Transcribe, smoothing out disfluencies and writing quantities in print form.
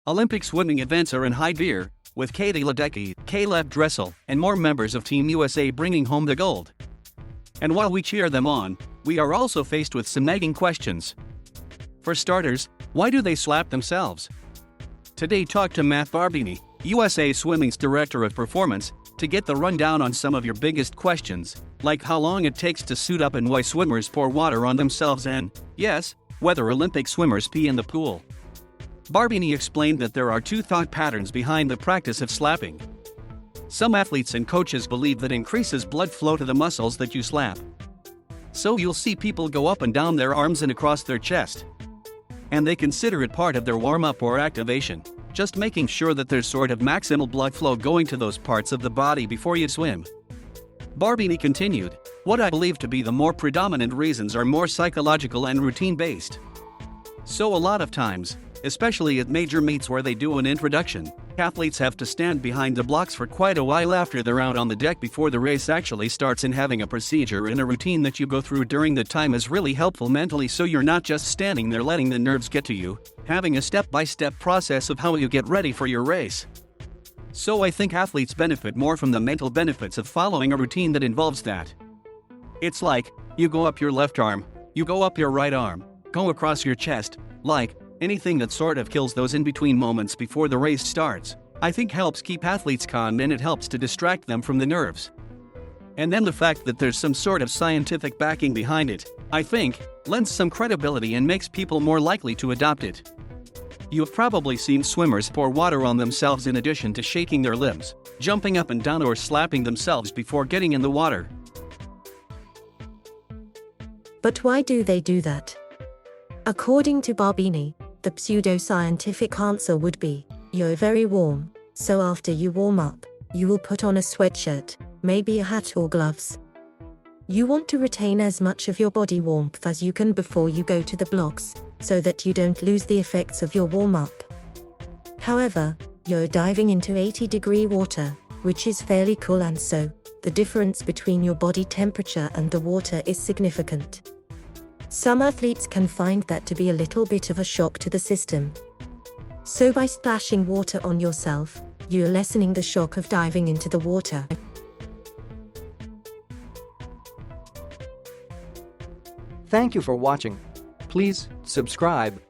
Olympic swimming events are in high gear, with Katie Ledecky, Caeleb Dressel, and more members of Team USA bringing home the gold. And while we cheer them on, we are also faced with some nagging questions. For starters, why do they slap themselves? Today talk to Matt Barbini, USA Swimming's Director of Performance, to get the rundown on some of your biggest questions, like how long it takes to suit up and why swimmers pour water on themselves and, yes, whether Olympic swimmers pee in the pool. Barbini explained that there are two thought patterns behind the practice of slapping. Some athletes and coaches believe that increases blood flow to the muscles that you slap. So you'll see people go up and down their arms and across their chest. And they consider it part of their warm-up or activation, just making sure that there's sort of maximal blood flow going to those parts of the body before you swim. Barbini continued, what I believe to be the more predominant reasons are more psychological and routine-based. So a lot of times, especially at major meets where they do an introduction, athletes have to stand behind the blocks for quite a while after they're out on the deck before the race actually starts, and having a procedure and a routine that you go through during the time is really helpful mentally, so you're not just standing there letting the nerves get to you, having a step-by-step process of how you get ready for your race. So I think athletes benefit more from the mental benefits of following a routine that involves that. It's like, you go up your left arm, you go up your right arm, go across your chest, like, anything that sort of kills those in-between moments before the race starts, I think helps keep athletes calm, and it helps to distract them from the nerves. And then the fact that there's some sort of scientific backing behind it, I think, lends some credibility and makes people more likely to adopt it. You've probably seen swimmers pour water on themselves in addition to shaking their limbs, jumping up and down, or slapping themselves before getting in the water. But why do they do that? According to Barbini, the pseudo-scientific answer would be, you're very warm, so after you warm up, you will put on a sweatshirt, maybe a hat or gloves. You want to retain as much of your body warmth as you can before you go to the blocks, so that you don't lose the effects of your warm-up. However, you're diving into 80-degree water, which is fairly cool, and so, the difference between your body temperature and the water is significant. Some athletes can find that to be a little bit of a shock to the system. So by splashing water on yourself, you're lessening the shock of diving into the water. Thank you for watching. Please subscribe.